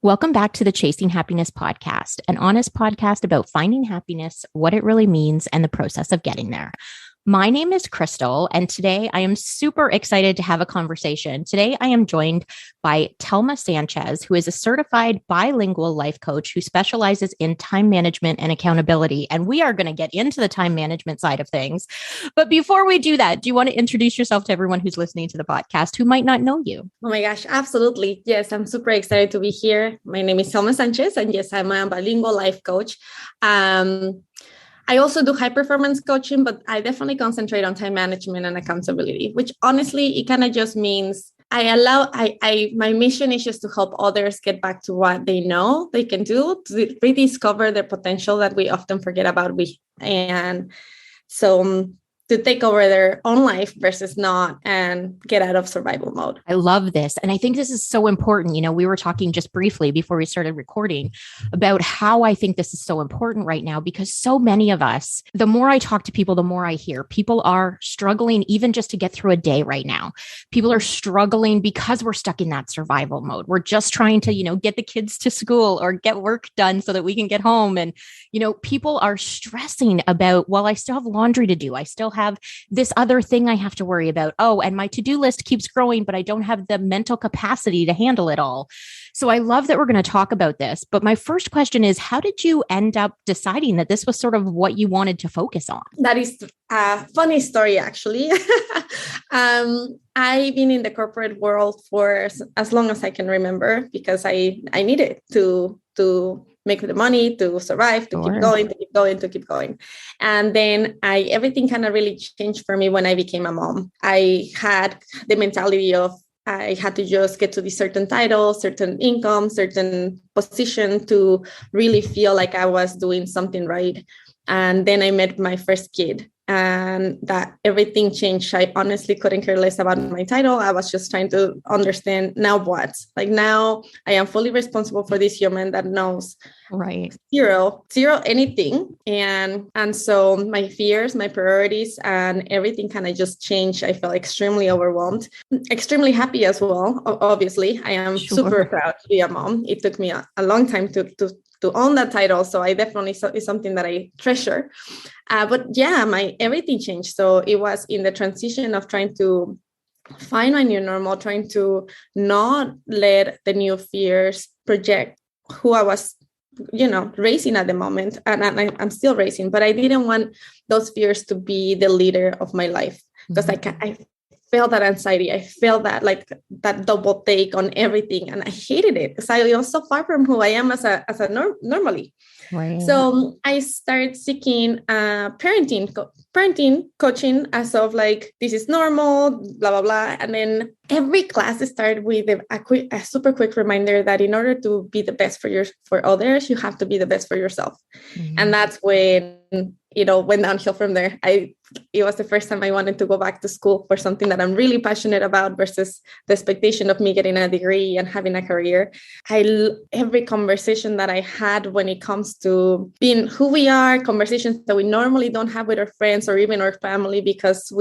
Welcome back to the Chasing Happiness podcast, an honest podcast about finding happiness, what it really means, and the process of getting there. My name is Crystal, and today I am super excited to have a conversation. Today I am joined by Telma Sanchez, who is a certified bilingual life coach who specializes in time management and accountability. And we are going to get into the time management side of things. But before we do that, do you want to introduce yourself to everyone who's listening to the podcast who might not know you? Oh my gosh, absolutely. Yes, I'm super excited to be here. My name is Telma Sanchez, and yes, I'm a bilingual life coach. I also do high performance coaching, but I definitely concentrate on time management and accountability, which honestly, it kind of just means my mission is just to help others get back to what they know they can do, to rediscover their potential that we often forget about. To take over their own life versus not and get out of survival mode. I love this. And I think this is so important. You know, we were talking just briefly before we started recording about how I think this is so important right now, because so many of us, the more I talk to people, the more I hear people are struggling even just to get through a day right now. People are struggling because we're stuck in that survival mode. We're just trying to, get the kids to school or get work done so that we can get home. And, people are stressing about, well, I still have laundry to do. I still have this other thing I have to worry about. Oh, and my to-do list keeps growing, but I don't have the mental capacity to handle it all. So I love that we're going to talk about this. But my first question is, how did you end up deciding that this was sort of what you wanted to focus on? That is a funny story, actually. I've been in the corporate world for as long as I can remember because I needed to make the money to survive, to keep going. And then everything kind of really changed for me when I became a mom. I had the mentality of I had to just get to the certain title, certain income, certain position to really feel like I was doing something right. And then I met my first kid, and that everything changed. I honestly couldn't care less about my title. I was just trying to understand now what. Like now I am fully responsible for this human that knows zero anything. And so my fears, my priorities, and everything kind of just changed. I felt extremely overwhelmed, extremely happy as well. Obviously, I am super proud to be a mom. It took me a long time to own that title. So I definitely is something that I treasure. But yeah, my everything changed. So it was in the transition of trying to find my new normal, trying to not let the new fears project who I was, raising at the moment. And I'm still raising, but I didn't want those fears to be the leader of my life because I felt that anxiety. I felt that double take on everything. And I hated it because I was so far from who I am as a normally. Right. So I started seeking parenting coaching as of like, this is normal, blah, blah, blah. And then every class started with a super quick reminder that in order to be the best for others, you have to be the best for yourself. Mm-hmm. And that's when went downhill from there. It was the first time I wanted to go back to school for something that I'm really passionate about versus the expectation of me getting a degree and having a career. Every conversation that I had when it comes to being who we are, conversations that we normally don't have with our friends or even our family because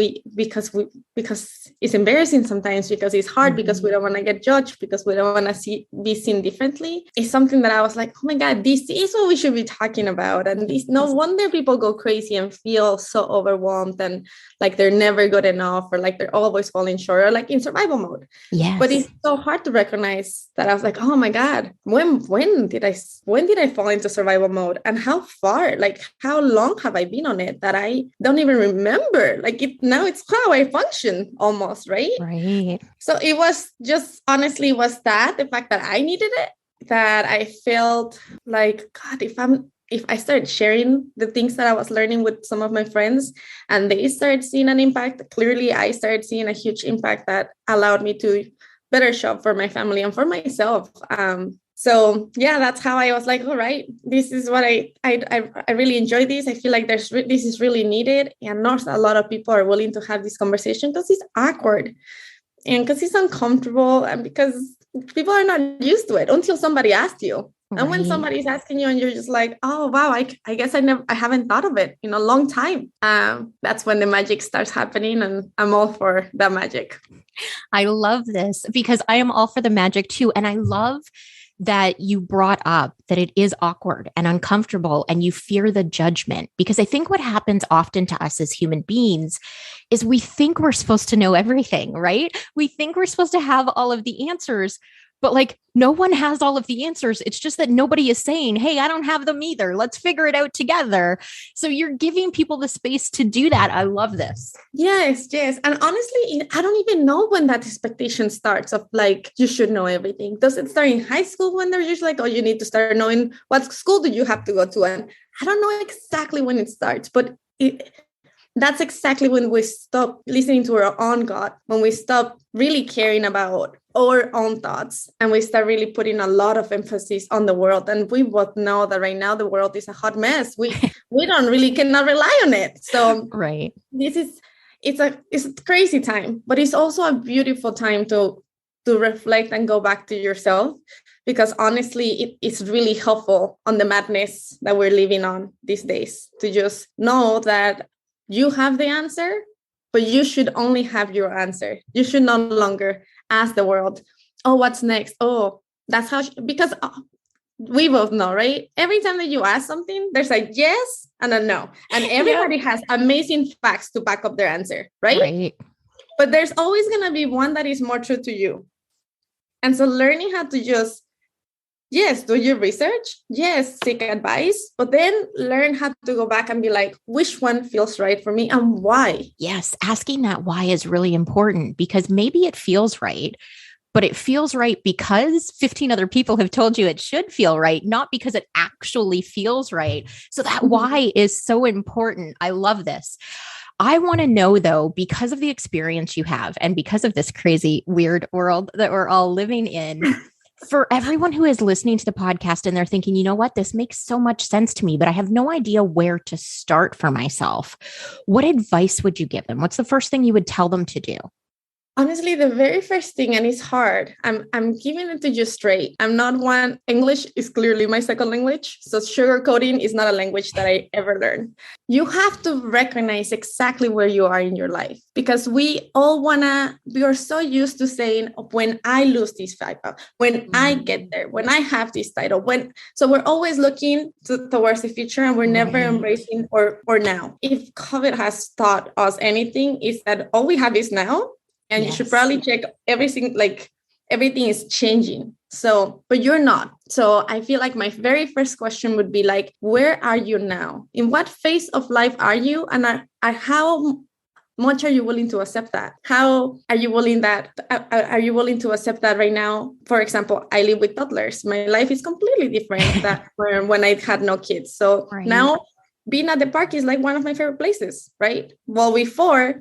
it's embarrassing sometimes, because it's hard, because we don't want to get judged, because we don't want to be seen differently. It's something that I was like, oh my God, this is what we should be talking about. And no wonder people go crazy and feel so overwhelmed and like they're never good enough, or like they're always falling short, or like in survival mode. Yes. But it's so hard to recognize that. I was like, oh my God, when did I fall into survival mode, and how far, like how long have I been on it that I don't even remember? Like now it's how I function almost, right? Right. So it was just, honestly, was that the fact that I needed it, that I felt like, God, if I started sharing the things that I was learning with some of my friends and they started seeing an impact, clearly I started seeing a huge impact that allowed me to better show up for my family and for myself. So yeah, that's how I was like, all right, this is what I really enjoy this. I feel like this is really needed. And not a lot of people are willing to have this conversation because it's awkward and because it's uncomfortable and because people are not used to it until somebody asks you. Right. And when somebody's asking you and you're just like, oh, wow, I guess I haven't thought of it in a long time. That's when the magic starts happening, and I'm all for the magic. I love this because I am all for the magic too. And I love that you brought up that it is awkward and uncomfortable and you fear the judgment. Because I think what happens often to us as human beings is we think we're supposed to know everything, right? We think we're supposed to have all of the answers, but like no one has all of the answers. It's just that nobody is saying, hey, I don't have them either. Let's figure it out together. So you're giving people the space to do that. I love this. Yes. And honestly, I don't even know when that expectation starts of like, you should know everything. Does it start in high school when they're just like, oh, you need to start knowing what school do you have to go to? And I don't know exactly when it starts, but that's exactly when we stop listening to our own gut, when we stop really caring about our own thoughts, and we start really putting a lot of emphasis on the world. And we both know that right now the world is a hot mess. We cannot rely on it. So right. It's a crazy time, but it's also a beautiful time to reflect and go back to yourself, because honestly, it's really helpful on the madness that we're living on these days to just know that you have the answer, but you should only have your answer. You should no longer ask the world, oh, what's next? Oh, that's how, because we both know, right? Every time that you ask something, there's a yes and a no. And everybody has amazing facts to back up their answer, right? But there's always going to be one that is more true to you. And so learning how to just, yes, do your research. Yes, seek advice, but then learn how to go back and be like, which one feels right for me and why? Yes, asking that why is really important, because maybe it feels right, but it feels right because 15 other people have told you it should feel right, not because it actually feels right. So that why is so important. I love this. I want to know, though, because of the experience you have and because of this crazy, weird world that we're all living in, for everyone who is listening to the podcast and they're thinking, you know what, this makes so much sense to me, but I have no idea where to start for myself. What advice would you give them? What's the first thing you would tell them to do? Honestly, the very first thing, and it's hard, I'm giving it to you straight. I'm not one. English is clearly my second language. So sugarcoating is not a language that I ever learned. You have to recognize exactly where you are in your life, because we are so used to saying, when I lose this fight, when I get there, when I have this title, so we're always looking towards the future, and we're never embracing or now. If COVID has taught us anything, is that all we have is now. And you should probably check everything, like everything is changing. So, but you're not. So I feel like my very first question would be like, where are you now? In what phase of life are you? And how much are you willing to accept that? How are you willing to accept that right now? For example, I live with toddlers. My life is completely different than when I had no kids. So now being at the park is like one of my favorite places, right? Well, before,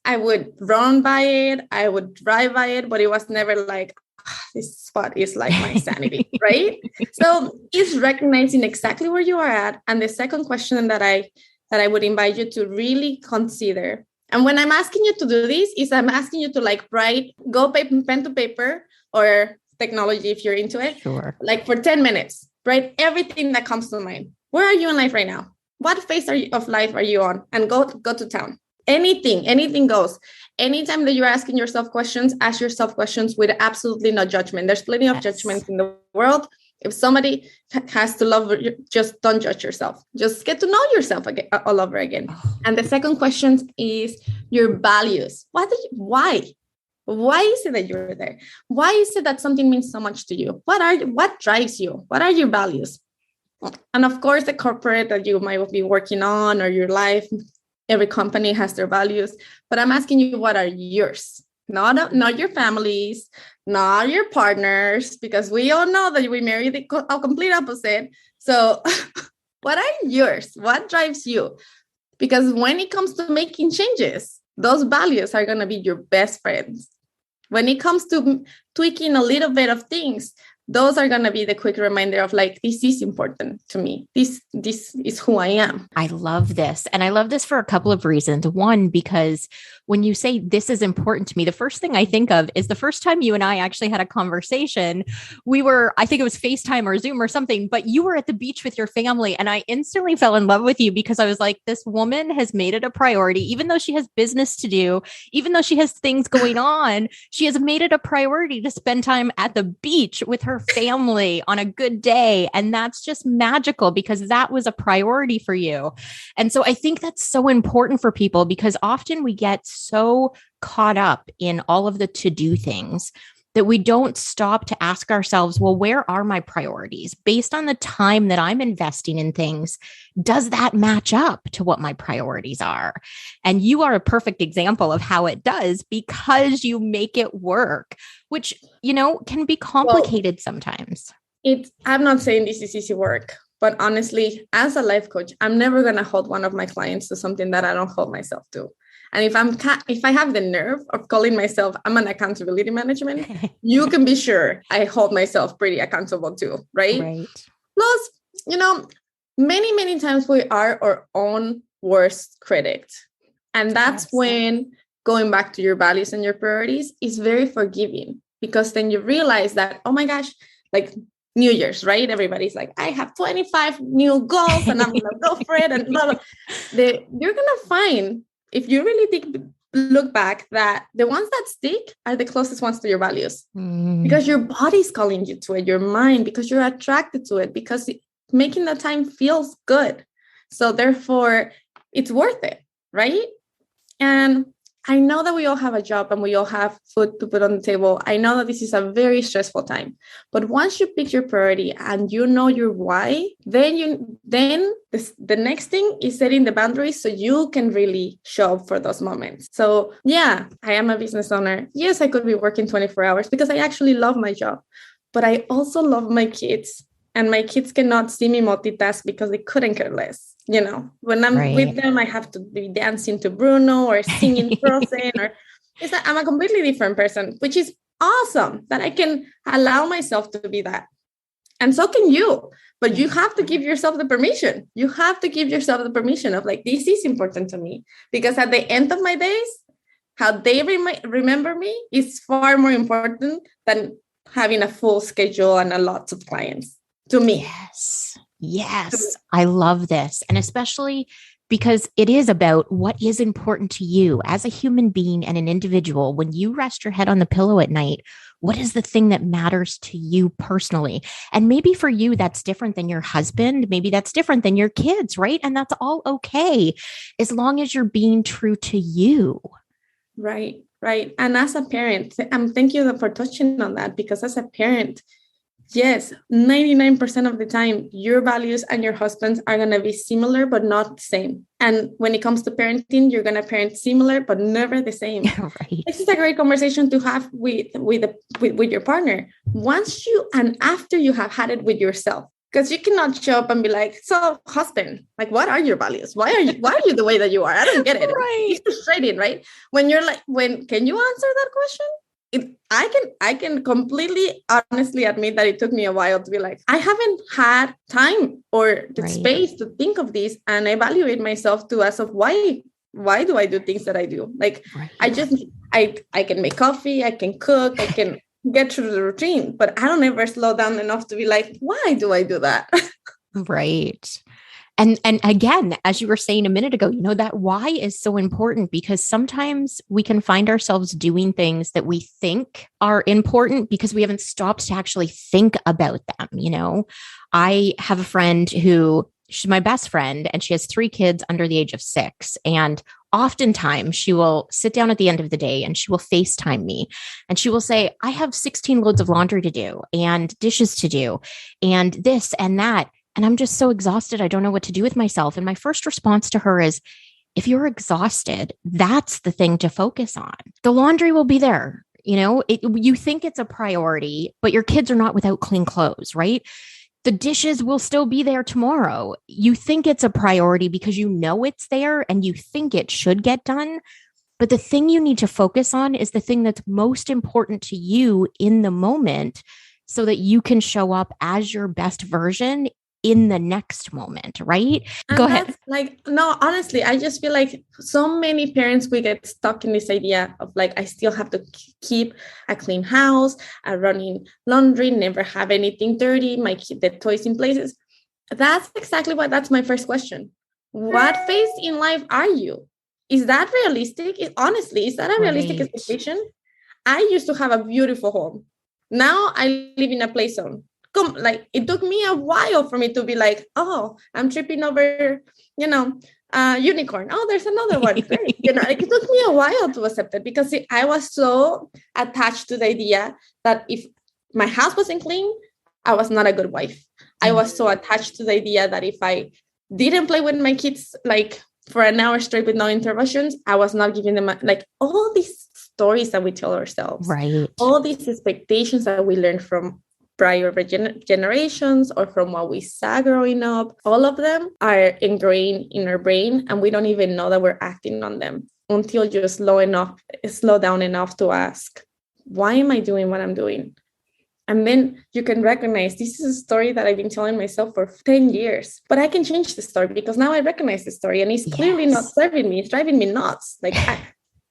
I would run by it, I would drive by it, but it was never like, this spot is like my sanity, right? So it's recognizing exactly where you are at. And the second question that I would invite you to really consider, and when I'm asking you to do this, is I'm asking you to like go pen to paper or technology if you're into it, like for 10 minutes, write everything that comes to mind. Where are you in life right now? What phase of life are you on? And go to town. Anything goes. Anytime that you're asking yourself questions, ask yourself questions with absolutely no judgment. There's plenty of judgments in the world. If somebody has to love you, just don't judge yourself. Just get to know yourself again, all over again. And the second question is your values. Why? Why is it that you're there? Why is it that something means so much to you? What drives you? What are your values? And of course, the corporate that you might be working on, or your life. Every company has their values, but I'm asking you, what are yours? Not your families, not your partners, because we all know that we marry a complete opposite. So what are yours? What drives you? Because when it comes to making changes, those values are going to be your best friends. When it comes to tweaking a little bit of things, those are going to be the quick reminder of like, this is important to me. This is who I am. I love this. And I love this for a couple of reasons. One, because when you say this is important to me, the first thing I think of is the first time you and I actually had a conversation. I think it was FaceTime or Zoom or something, but you were at the beach with your family. And I instantly fell in love with you because I was like, this woman has made it a priority, even though she has business to do, even though she has things going on, she has made it a priority to spend time at the beach with her family on a good day. And that's just magical because that was a priority for you. And so I think that's so important for people because often we get so caught up in all of the to-do things that we don't stop to ask ourselves, well, where are my priorities? Based on the time that I'm investing in things, does that match up to what my priorities are? And you are a perfect example of how it does because you make it work, which, can be complicated sometimes. I'm not saying this is easy work, but honestly, as a life coach, I'm never going to hold one of my clients to something that I don't hold myself to. And if I have the nerve of calling myself, I'm an accountability management, you can be sure I hold myself pretty accountable too, right? Plus, many, many times we are our own worst critic. And that's when going back to your values and your priorities is very forgiving because then you realize that, oh my gosh, like New Year's, right? Everybody's like, I have 25 new goals and I'm going to go for it. And blah, blah. You're going to find, if you really look back, that the ones that stick are the closest ones to your values because your body's calling you to it, your mind, because you're attracted to it, because making the time feels good. So therefore, it's worth it, right? And I know that we all have a job and we all have food to put on the table. I know that this is a very stressful time, but once you pick your priority and you know your why, then the next thing is setting the boundaries so you can really show up for those moments. So yeah, I am a business owner. Yes, I could be working 24 hours because I actually love my job, but I also love my kids. And my kids cannot see me multitask because they couldn't care less. When I'm with them, I have to be dancing to Bruno or singing Frozen, I'm a completely different person, which is awesome that I can allow myself to be that. And so can you, but you have to give yourself the permission. You have to give yourself the permission of like, this is important to me because at the end of my days, how they remember me is far more important than having a full schedule and a lot of clients. To me. Yes. I love this. And especially because it is about what is important to you as a human being and an individual. When you rest your head on the pillow at night, what is the thing that matters to you personally? And maybe for you, that's different than your husband. Maybe that's different than your kids, right? And that's all okay, as long as you're being true to you. Right. And as a parent, thank you for touching on that, because as a parent, yes, 99% of the time, your values and your husband's are going to be similar, but not the same. And when it comes to parenting, you're going to parent similar, but never the same. Right. This is a great conversation to have with your partner once and after you have had it with yourself. Because you cannot show up and be like, so husband, like, what are your values? Why are you the way that you are? I don't get it. Right. It's frustrating, right? When you're like, can you answer that question? I can completely honestly admit that it took me a while to be like, I haven't had time or the space to think of this and evaluate myself too as of why do I do things that I do? Like, I can make coffee, I can cook, I can get through the routine, but I don't ever slow down enough to be like, why do I do that? Right. And again, as you were saying a minute ago, that why is so important because sometimes we can find ourselves doing things that we think are important because we haven't stopped to actually think about them. I have a friend she's my best friend and she has 3 kids under the age of 6. And oftentimes she will sit down at the end of the day and she will FaceTime me and she will say, I have 16 loads of laundry to do and dishes to do and this and that. And I'm just so exhausted. I don't know what to do with myself. And my first response to her is, if you're exhausted, that's the thing to focus on. The laundry will be there. You think it's a priority, but your kids are not without clean clothes, right? The dishes will still be there tomorrow. You think it's a priority because you know it's there and you think it should get done. But the thing you need to focus on is the thing that's most important to you in the moment so that you can show up as your best version in the next moment, right? And Go ahead. that's like, no, honestly, I just feel like so many parents, we get stuck in this idea of like, I still have to keep a clean house, a running laundry, never have anything dirty, the toys in places. That's exactly that's my first question. What phase in life are you? Is that realistic? Honestly, is that a realistic expectation? I used to have a beautiful home. Now I live in a play zone. Like it took me a while for me to be like, oh, I'm tripping over, unicorn. Oh, there's another one. Great. Like it took me a while to accept it because I was so attached to the idea that if my house wasn't clean, I was not a good wife. I was so attached to the idea that if I didn't play with my kids, like for an hour straight with no interruptions, I was not giving them like all these stories that we tell ourselves, right? All these expectations that we learned from prior generations or from what we saw growing up, all of them are ingrained in our brain, and we don't even know that we're acting on them until you're slow down enough to ask, why am I doing what I'm doing? And then you can recognize this is a story that I've been telling myself for 10 years, but I can change the story because now I recognize the story and it's clearly not serving me. It's driving me nuts. Like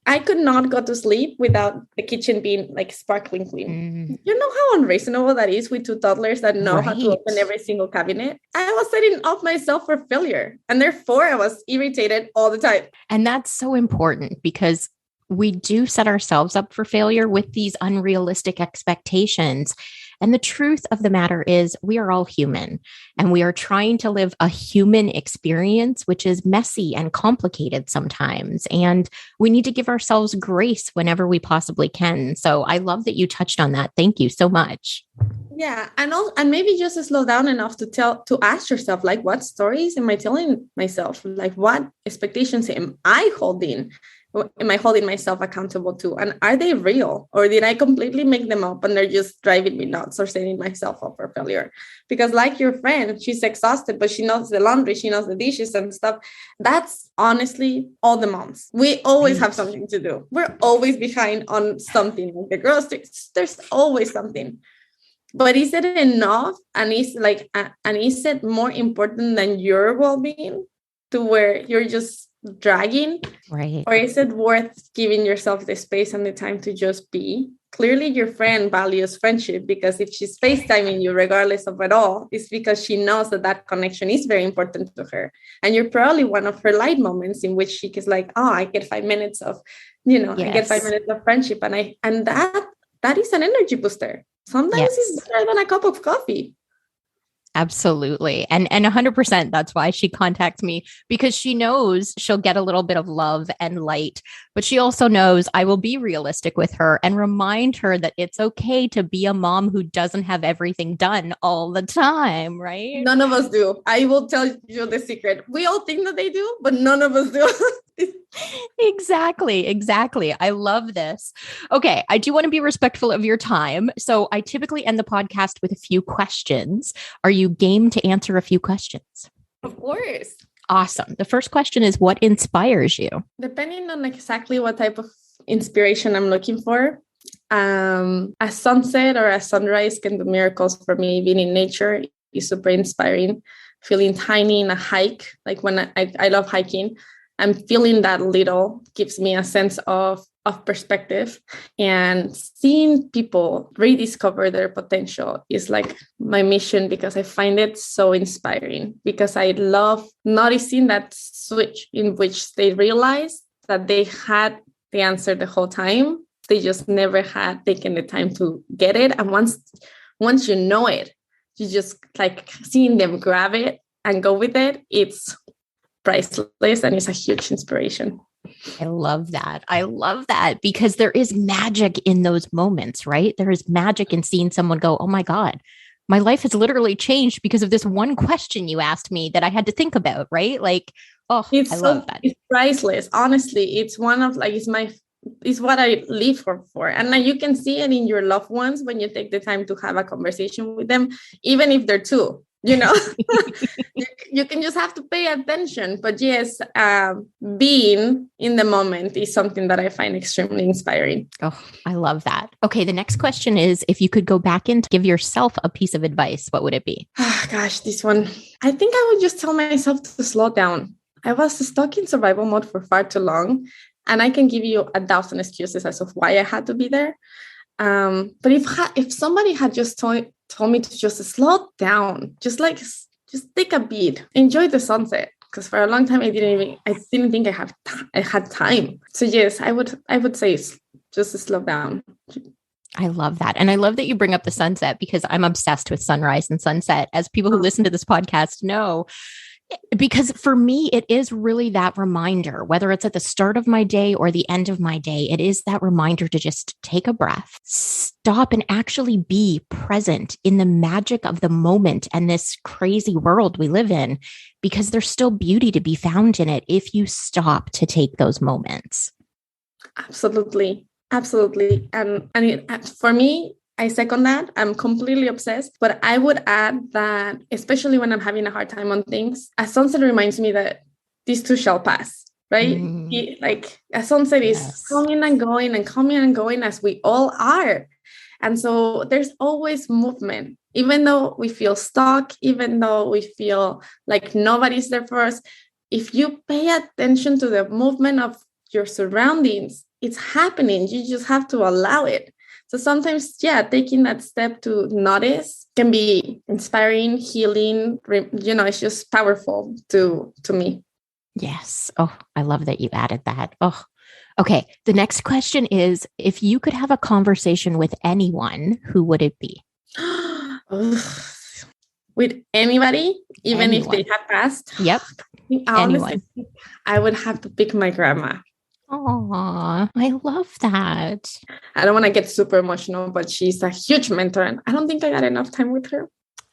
I could not go to sleep without the kitchen being like sparkling clean. You know how unreasonable that is with two toddlers that know how to open every single cabinet? I was setting up myself for failure, and therefore I was irritated all the time. And that's so important because we do set ourselves up for failure with these unrealistic expectations. And the truth of the matter is we are all human and we are trying to live a human experience, which is messy and complicated sometimes. And we need to give ourselves grace whenever we possibly can. So I love that you touched on that. Thank you so much. Yeah. And maybe just slow down enough to ask yourself, like, what stories am I telling myself? Like, what expectations am I holding? Am I holding myself accountable to? And are they real? Or did I completely make them up and they're just driving me nuts or setting myself up for failure? Because like your friend, she's exhausted, but she knows the laundry, she knows the dishes and stuff. That's honestly all the moms. We always have something to do. We're always behind on something. Like the groceries, there's always something. But is it enough? And is it more important than your well-being to where you're just dragging? Right. Or is it worth giving yourself the space and the time to just be? Clearly, your friend values friendship because if she's FaceTiming you, regardless of it all, it's because she knows that connection is very important to her. And you're probably one of her light moments in which she is like, oh, I get 5 minutes of, I get 5 minutes of friendship. And that is an energy booster. Sometimes it's better than a cup of coffee. Absolutely. And 100%, that's why she contacts me, because she knows she'll get a little bit of love and light, but she also knows I will be realistic with her and remind her that it's okay to be a mom who doesn't have everything done all the time, right? None of us do. I will tell you the secret. We all think that they do, but none of us do. Exactly. I love this. Okay. I do want to be respectful of your time. So I typically end the podcast with a few questions. Are you game to answer a few questions? Of course. Awesome. The first question is, what inspires you? Depending on exactly what type of inspiration I'm looking for, a sunset or a sunrise can do miracles for me. Being in nature is super inspiring. Feeling tiny in a hike, like when I love hiking, I'm feeling that little gives me a sense of perspective, and seeing people rediscover their potential is like my mission because I find it so inspiring, because I love noticing that switch in which they realize that they had the answer the whole time. They just never had taken the time to get it. And once you know it, you just like seeing them grab it and go with it. It's priceless and it's a huge inspiration. I love that because there is magic in those moments, right? There is magic in seeing someone go, oh my God, my life has literally changed because of this one question you asked me that I had to think about, right? Like, oh, I love that. It's priceless. Honestly, it's one of like, it's what I live for. And you can see it in your loved ones when you take the time to have a conversation with them, even if they're two. you know. You can just have to pay attention. But yes, being in the moment is something that I find extremely inspiring. Oh, I love that. Okay, the next question is, if you could go back and give yourself a piece of advice, what would it be? Oh, gosh, this one. I think I would just tell myself to slow down. I was stuck in survival mode for far too long, and I can give you 1,000 excuses as of why I had to be there. But if somebody had just told me to just slow down, just take a beat, enjoy the sunset. Because for a long time I didn't think I had time. So yes, I would say just slow down. I love that. And I love that you bring up the sunset, because I'm obsessed with sunrise and sunset, as people who listen to this podcast know. Because for me, it is really that reminder, whether it's at the start of my day or the end of my day, it is that reminder to just take a breath, stop, and actually be present in the magic of the moment and this crazy world we live in, because there's still beauty to be found in it if you stop to take those moments. Absolutely. Absolutely. And for me, I second that. I'm completely obsessed. But I would add that, especially when I'm having a hard time on things, a sunset reminds me that this too shall pass, right? Like a sunset is coming and going and coming and going, as we all are. And so there's always movement, even though we feel stuck, even though we feel like nobody's there for us. If you pay attention to the movement of your surroundings, it's happening. You just have to allow it. So sometimes, taking that step to notice can be inspiring, healing. It's just powerful to me. Yes. Oh, I love that you added that. Oh, okay. The next question is, if you could have a conversation with anyone, who would it be? With anybody, even if they have passed? Yep. Honestly, I would have to pick my grandma. Oh, I love that. I don't want to get super emotional, but she's a huge mentor, and I don't think I got enough time with her.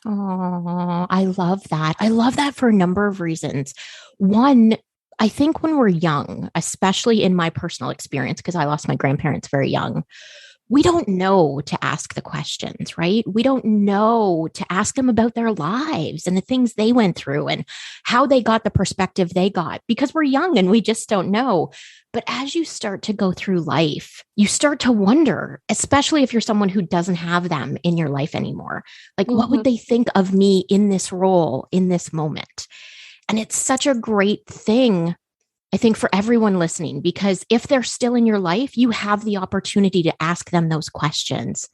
Oh, I love that. I love that for a number of reasons. One, I think when we're young, especially in my personal experience, because I lost my grandparents very young, we don't know to ask the questions, right? We don't know to ask them about their lives and the things they went through and how they got the perspective they got, because we're young and we just don't know. But as you start to go through life, you start to wonder, especially if you're someone who doesn't have them in your life anymore, like, what would they think of me in this role, in this moment? And it's such a great thing, I think, for everyone listening, because if they're still in your life, you have the opportunity to ask them those questions.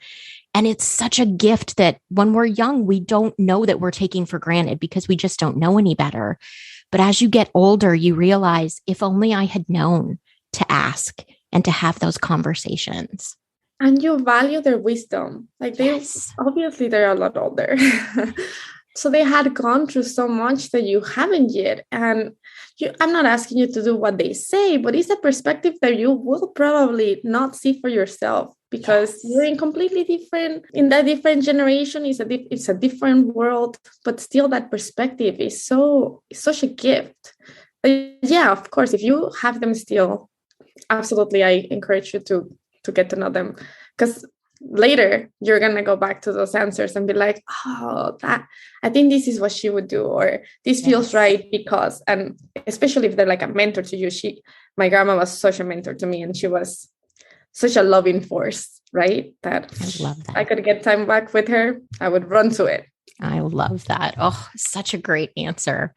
And it's such a gift that when we're young, we don't know that we're taking for granted because we just don't know any better. But as you get older, you realize, if only I had known to ask and to have those conversations. And you value their wisdom. Like obviously they're a lot older. So they had gone through so much that you haven't yet. And I'm not asking you to do what they say, but it's a perspective that you will probably not see for yourself, because you're in that different generation. It's a different world, but still that perspective is such a gift. But yeah, of course, if you have them still, absolutely, I encourage you to get to know them, because later you're gonna go back to those answers and be like, oh, that I think this is what she would do, or this feels right because. And especially if they're like a mentor to you. My grandma was such a mentor to me, and she was such a loving force, right? That I love that. I could get time back with her, I would run to it. I love that. Oh, such a great answer.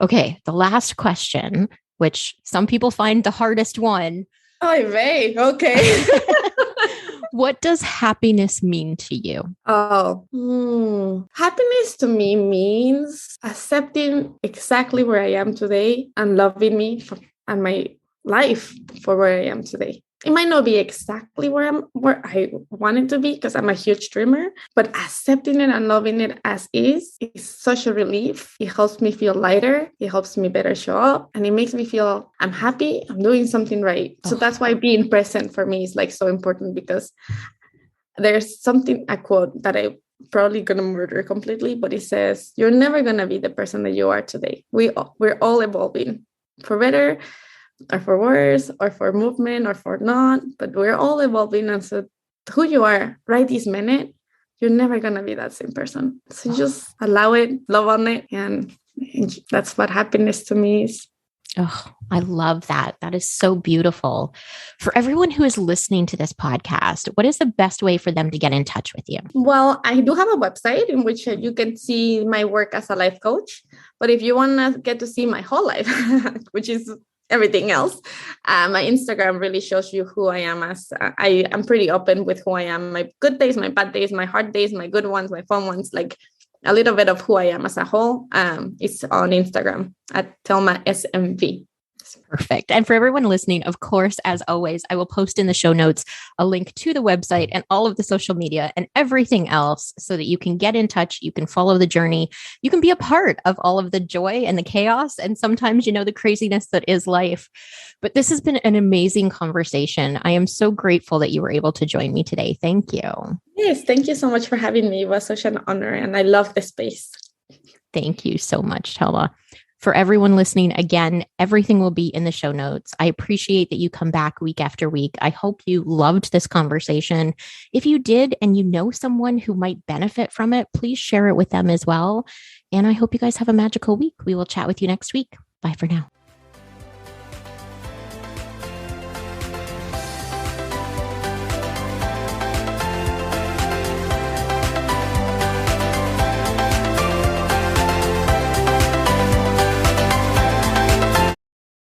Okay, the last question, which some people find the hardest one. Okay. What does happiness mean to you? Happiness to me means accepting exactly where I am today and loving me and my life for where I am today. It might not be exactly where I want it to be, because I'm a huge dreamer, but accepting it and loving it as is such a relief. It helps me feel lighter. It helps me better show up, and it makes me feel I'm happy. I'm doing something right. So that's why being present for me is like so important, because there's a quote that I probably gonna murder completely, but it says, you're never gonna be the person that you are today. We're all evolving, for better or for worse, or for movement or for not, but we're all evolving. And so who you are right this minute, you're never going to be that same person. So just allow it, love on it. And that's what happiness to me is. Oh, I love that. That is so beautiful. For everyone who is listening to this podcast, what is the best way for them to get in touch with you? Well, I do have a website in which you can see my work as a life coach. But if you want to get to see my whole life, which is everything else, my Instagram really shows you who I am. As I am pretty open with who I am, my good days, my bad days, my hard days, my good ones, my fun ones, like a little bit of who I am as a whole. It's on Instagram at Telma SMV. Perfect. And for everyone listening, of course, as always, I will post in the show notes a link to the website and all of the social media and everything else so that you can get in touch. You can follow the journey. You can be a part of all of the joy and the chaos and sometimes, the craziness that is life. But this has been an amazing conversation. I am so grateful that you were able to join me today. Thank you. Yes, thank you so much for having me. It was such an honor and I love the space. Thank you so much, Telma. For everyone listening, again, everything will be in the show notes. I appreciate that you come back week after week. I hope you loved this conversation. If you did and you know someone who might benefit from it, please share it with them as well. And I hope you guys have a magical week. We will chat with you next week. Bye for now.